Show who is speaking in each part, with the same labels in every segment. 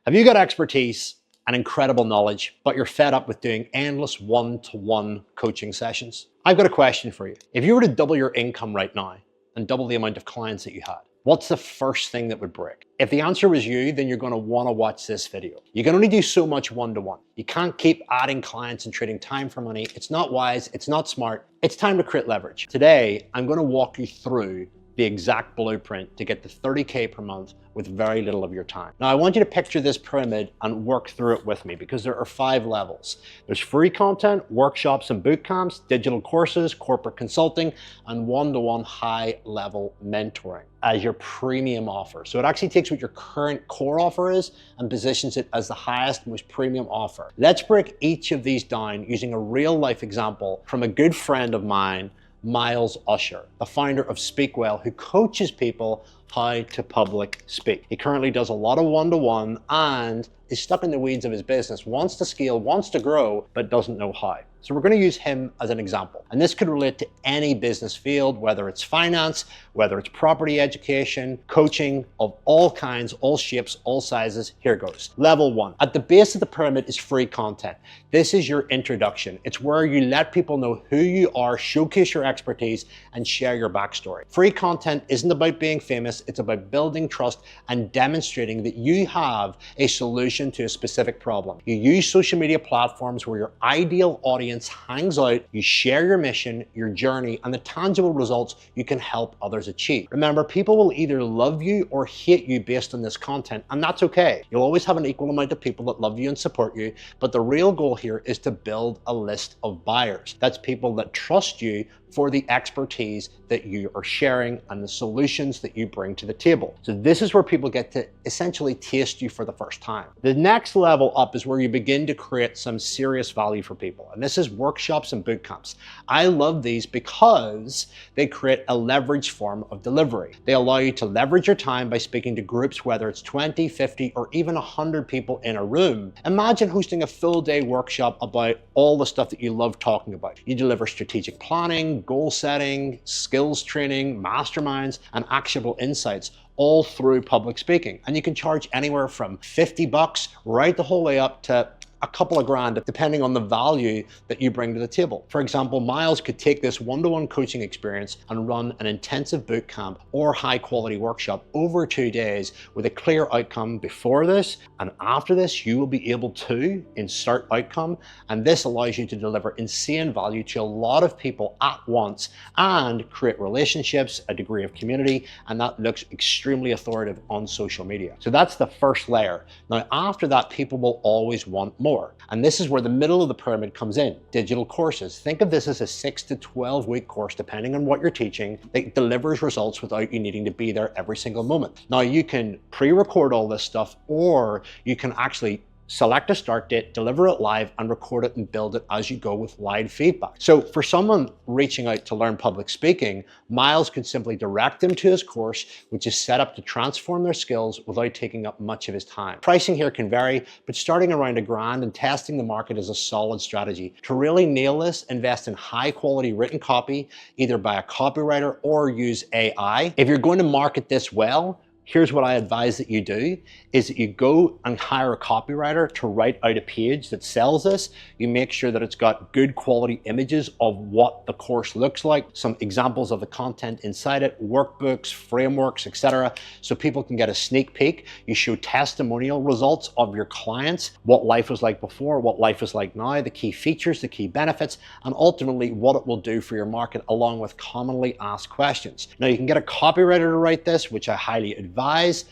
Speaker 1: Have you got expertise and incredible knowledge, but you're fed up with doing endless one-to-one coaching sessions? I've got a question for you. If you were to double your income right now and double the amount of clients that you had, what's the first thing that would break? If the answer was you, then you're going to want to watch this video. You can only do so much one-to-one. You can't keep adding clients and trading time for money. It's not wise. It's not smart. It's time to create leverage. Today, I'm going to walk you through the exact blueprint to get to 30K per month with very little of your time. Now, I want you to picture this pyramid and work through it with me because there are 5 levels. There's free content, workshops and boot camps, digital courses, corporate consulting, and one-to-one high-level mentoring as your premium offer. So it actually takes what your current core offer is and positions it as the highest, most premium offer. Let's break each of these down using a real-life example from a good friend of mine, Miles Usher, the founder of Speak Well, who coaches people how to public speak. He currently does a lot of one-to-one and is stuck in the weeds of his business, wants to scale, wants to grow, but doesn't know how. So we're going to use him as an example. And this could relate to any business field, whether it's finance, whether it's property education, coaching of all kinds, all shapes, all sizes. Here goes. Level 1. At the base of the pyramid is free content. This is your introduction. It's where you let people know who you are, showcase your expertise, and share your backstory. Free content isn't about being famous. It's about building trust and demonstrating that you have a solution to a specific problem. You use social media platforms where your ideal audience hangs out, you share your mission, your journey, and the tangible results you can help others achieve. Remember, people will either love you or hate you based on this content, and that's okay. You'll always have an equal amount of people that love you and support you, but the real goal here is to build a list of buyers. That's people that trust you for the expertise that you are sharing and the solutions that you bring to the table. So this is where people get to essentially taste you for the first time. The next level up is where you begin to create some serious value for people. And this is workshops and boot camps. I love these because they create a leveraged form of delivery. They allow you to leverage your time by speaking to groups, whether it's 20, 50, or even 100 people in a room. Imagine hosting a full day workshop about all the stuff that you love talking about. You deliver strategic planning, goal setting, skills training, masterminds, and actionable insights all through public speaking. And you can charge anywhere from $50 right the whole way up to a couple of grand, depending on the value that you bring to the table. For example, Miles could take this one-to-one coaching experience and run an intensive boot camp or high quality workshop over 2 days with a clear outcome before this, and after this, you will be able to insert outcome. And this allows you to deliver insane value to a lot of people at once and create relationships, a degree of community, and that looks extremely authoritative on social media. So that's the first layer. Now, after that, people will always want more. And this is where the middle of the pyramid comes in, digital courses. Think of this as a 6 to 12 week course, depending on what you're teaching, that delivers results without you needing to be there every single moment. Now, you can pre-record all this stuff, or you can actually select a start date, deliver it live, and record it and build it as you go with live feedback. So for someone reaching out to learn public speaking, Miles can simply direct them to his course, which is set up to transform their skills without taking up much of his time. Pricing here can vary, but starting around $1,000 and testing the market is a solid strategy. To really nail this, invest in high quality written copy, either by a copywriter or use AI. If you're going to market this well, here's what I advise that you do, is that you go and hire a copywriter to write out a page that sells this. You make sure that it's got good quality images of what the course looks like, some examples of the content inside it, workbooks, frameworks, etc. So people can get a sneak peek. You show testimonial results of your clients, what life was like before, what life is like now, the key features, the key benefits, and ultimately what it will do for your market, along with commonly asked questions. Now, you can get a copywriter to write this, which I highly advise.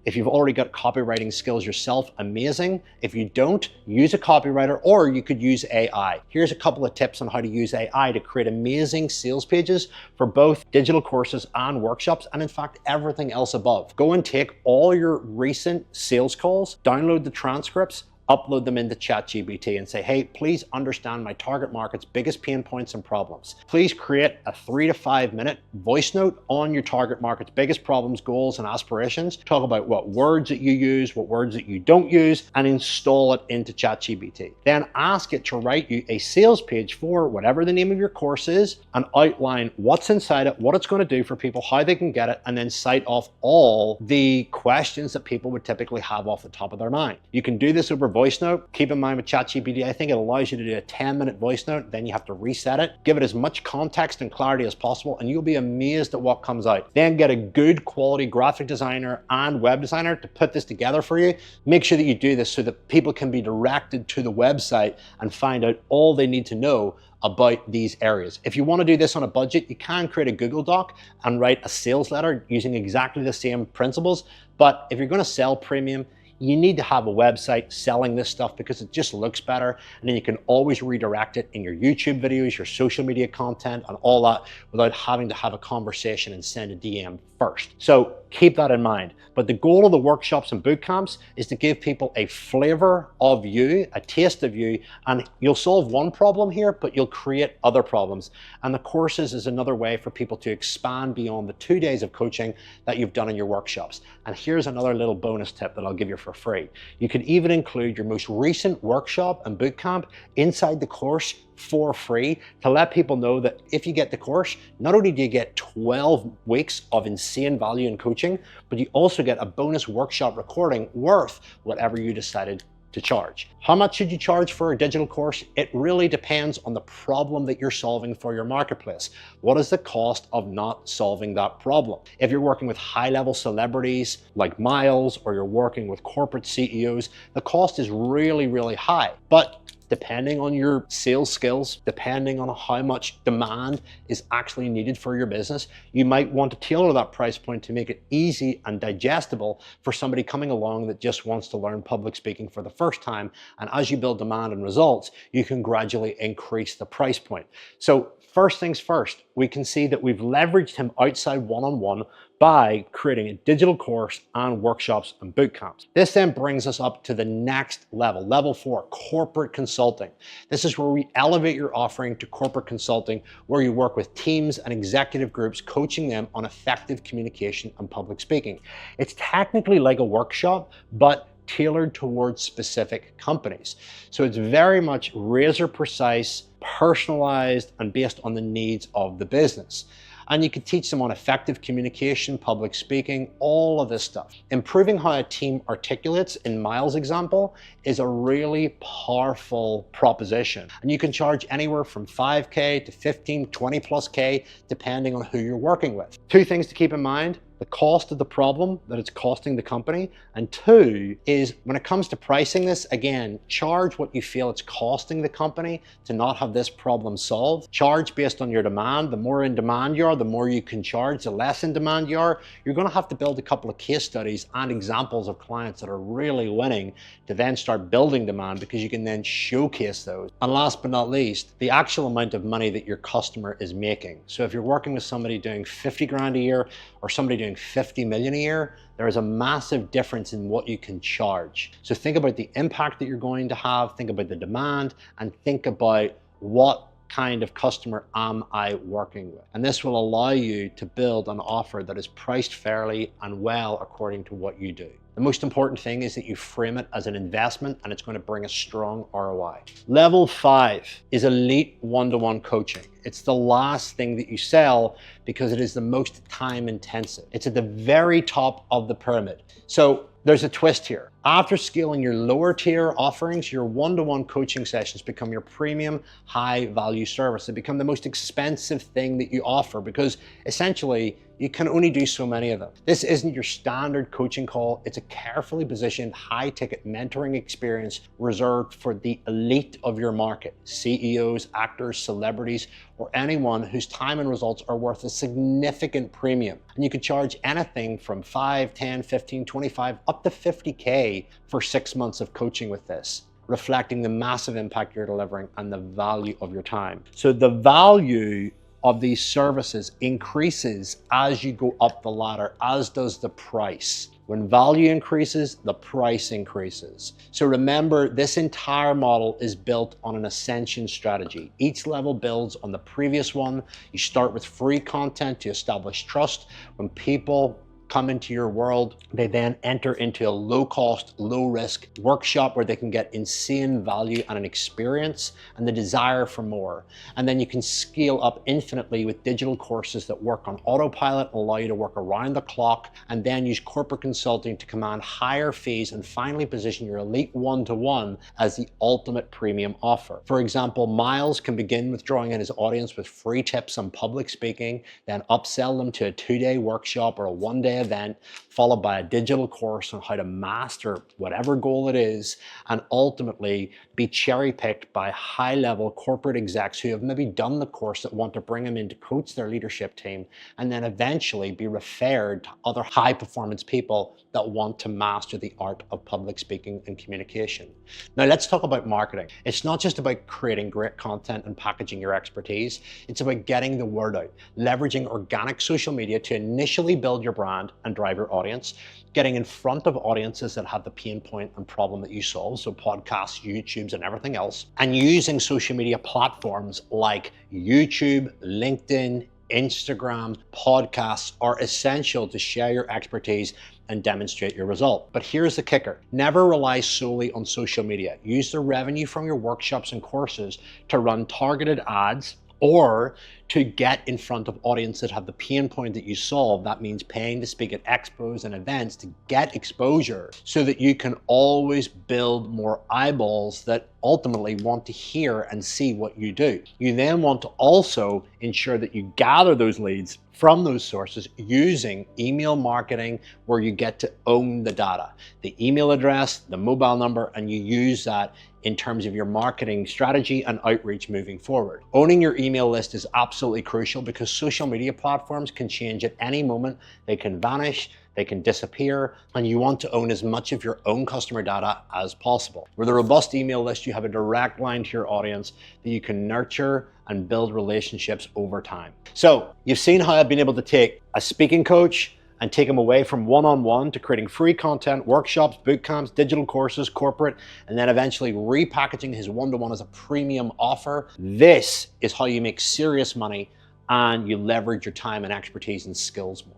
Speaker 1: If you've already got copywriting skills yourself, amazing. If you don't, use a copywriter, or you could use AI. Here's a couple of tips on how to use AI to create amazing sales pages for both digital courses and workshops, and in fact, everything else above. Go and take all your recent sales calls, download the transcripts, upload them into ChatGPT and say, hey, please understand my target market's biggest pain points and problems. Please create a 3 to 5 minute voice note on your target market's biggest problems, goals, and aspirations. Talk about what words that you use, what words that you don't use, and install it into ChatGPT. Then ask it to write you a sales page for whatever the name of your course is and outline what's inside it, what it's going to do for people, how they can get it, and then cite off all the questions that people would typically have off the top of their mind. You can do this over voice note. Keep in mind with ChatGPT, I think it allows you to do a 10-minute voice note, then you have to reset it. Give it as much context and clarity as possible, and you'll be amazed at what comes out. Then get a good quality graphic designer and web designer to put this together for you. Make sure that you do this so that people can be directed to the website and find out all they need to know about these areas. If you want to do this on a budget, you can create a Google Doc and write a sales letter using exactly the same principles. But if you're going to sell premium, you need to have a website selling this stuff because it just looks better, and then you can always redirect it in your YouTube videos, your social media content, and all that without having to have a conversation and send a DM first. So keep that in mind. But the goal of the workshops and boot camps is to give people a flavor of you, a taste of you, and you'll solve one problem here, but you'll create other problems. And the courses is another way for people to expand beyond the 2 days of coaching that you've done in your workshops. And here's another little bonus tip that I'll give you for free. You can even include your most recent workshop and boot camp inside the course for free to let people know that if you get the course, not only do you get 12 weeks of insane value in coaching, but you also get a bonus workshop recording worth whatever you decided to charge. How much should you charge for a digital course? It really depends on the problem that you're solving for your marketplace. What is the cost of not solving that problem? If you're working with high-level celebrities like Miles, or you're working with corporate CEOs, the cost is really, really high. But depending on your sales skills, depending on how much demand is actually needed for your business, you might want to tailor that price point to make it easy and digestible for somebody coming along that just wants to learn public speaking for the first time. And as you build demand and results, you can gradually increase the price point. So first things first, we can see that we've leveraged him outside one-on-one by creating a digital course and workshops and boot camps. This then brings us up to the next level, level 4, corporate consulting. This is where we elevate your offering to corporate consulting, where you work with teams and executive groups, coaching them on effective communication and public speaking. It's technically like a workshop, but tailored towards specific companies. So it's very much razor precise, personalized, and based on the needs of the business. And you can teach them on effective communication, public speaking, all of this stuff. Improving how a team articulates, in Miles' example, is a really powerful proposition. And you can charge anywhere from 5K to 15, 20 plus K, depending on who you're working with. 2 things to keep in mind: the cost of the problem that it's costing the company, and 2 is when it comes to pricing this, again, charge what you feel it's costing the company to not have this problem solved. Charge based on your demand. The more in demand you are, the more you can charge. The less in demand you are, you're going to have to build a couple of case studies and examples of clients that are really winning to then start building demand, because you can then showcase those. And last but not least, the actual amount of money that your customer is making. So if you're working with somebody doing 50 grand a year or somebody doing 50 million a year, there is a massive difference in what you can charge. So think about the impact that you're going to have, think about the demand, and think about what kind of customer am I working with. And this will allow you to build an offer that is priced fairly and well according to what you do. The most important thing is that you frame it as an investment, and it's going to bring a strong ROI. Level 5 is elite one-to-one coaching. It's the last thing that you sell because it is the most time intensive. It's at the very top of the pyramid. So there's a twist here. After scaling your lower tier offerings, your one-to-one coaching sessions become your premium high value service. They become the most expensive thing that you offer because essentially you can only do so many of them. This isn't your standard coaching call. It's a carefully positioned high ticket mentoring experience reserved for the elite of your market: CEOs, actors, celebrities, or anyone whose time and results are worth a significant premium. And you can charge anything from 5, 10, 15, 25, up to 50K for 6 months of coaching with this, reflecting the massive impact you're delivering and the value of your time. So the value of these services increases as you go up the ladder, as does the price. When value increases, the price increases. So remember, this entire model is built on an ascension strategy. Each level builds on the previous one. You start with free content to establish trust. When people come into your world, they then enter into a low-cost, low-risk workshop where they can get insane value and an experience and the desire for more. And then you can scale up infinitely with digital courses that work on autopilot, allow you to work around the clock, and then use corporate consulting to command higher fees and finally position your elite one-to-one as the ultimate premium offer. For example, Miles can begin with drawing in his audience with free tips on public speaking, then upsell them to a 2-day workshop or a 1-day event, followed by a digital course on how to master whatever goal it is, and ultimately be cherry-picked by high-level corporate execs who have maybe done the course that want to bring him in to coach their leadership team, and then eventually be referred to other high-performance people that want to master the art of public speaking and communication. Now let's talk about marketing. It's not just about creating great content and packaging your expertise, it's about getting the word out, leveraging organic social media to initially build your brand and drive your audience, getting in front of audiences that have the pain point and problem that you solve, so podcasts, YouTubes, and everything else, and using social media platforms like YouTube, LinkedIn, Instagram, podcasts are essential to share your expertise and demonstrate your result. But here's the kicker. Never rely solely on social media. Use the revenue from your workshops and courses to run targeted ads or to get in front of audiences that have the pain point that you solve. That means paying to speak at expos and events to get exposure so that you can always build more eyeballs that ultimately want to hear and see what you do. You then want to also ensure that you gather those leads from those sources using email marketing, where you get to own the data, the email address, the mobile number, and you use that in terms of your marketing strategy and outreach moving forward. Owning your email list is absolutely crucial because social media platforms can change at any moment. They can vanish, they can disappear, and you want to own as much of your own customer data as possible. With a robust email list, you have a direct line to your audience that you can nurture and build relationships over time. So you've seen how I've been able to take a speaking coach and take him away from one-on-one to creating free content, workshops, boot camps, digital courses, corporate, and then eventually repackaging his one-to-one as a premium offer. This is how you make serious money and you leverage your time and expertise and skills more.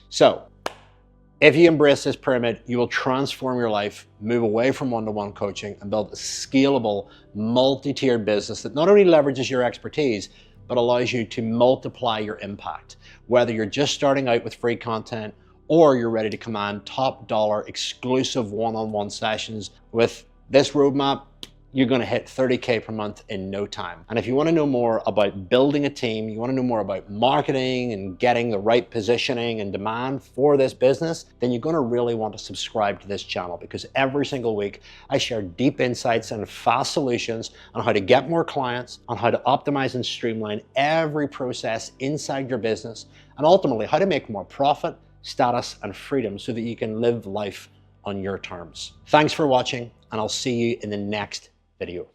Speaker 1: So if you embrace this pyramid, you will transform your life, move away from one-to-one coaching, and build a scalable, multi-tiered business that not only leverages your expertise, but allows you to multiply your impact. Whether you're just starting out with free content or you're ready to command top dollar exclusive one-on-one sessions, with this roadmap, you're gonna hit 30K per month in no time. And if you wanna know more about building a team, you wanna know more about marketing and getting the right positioning and demand for this business, then you're gonna really want to subscribe to this channel, because every single week I share deep insights and fast solutions on how to get more clients, on how to optimize and streamline every process inside your business, and ultimately how to make more profit, status, and freedom so that you can live life on your terms. Thanks for watching, and I'll see you in the next video.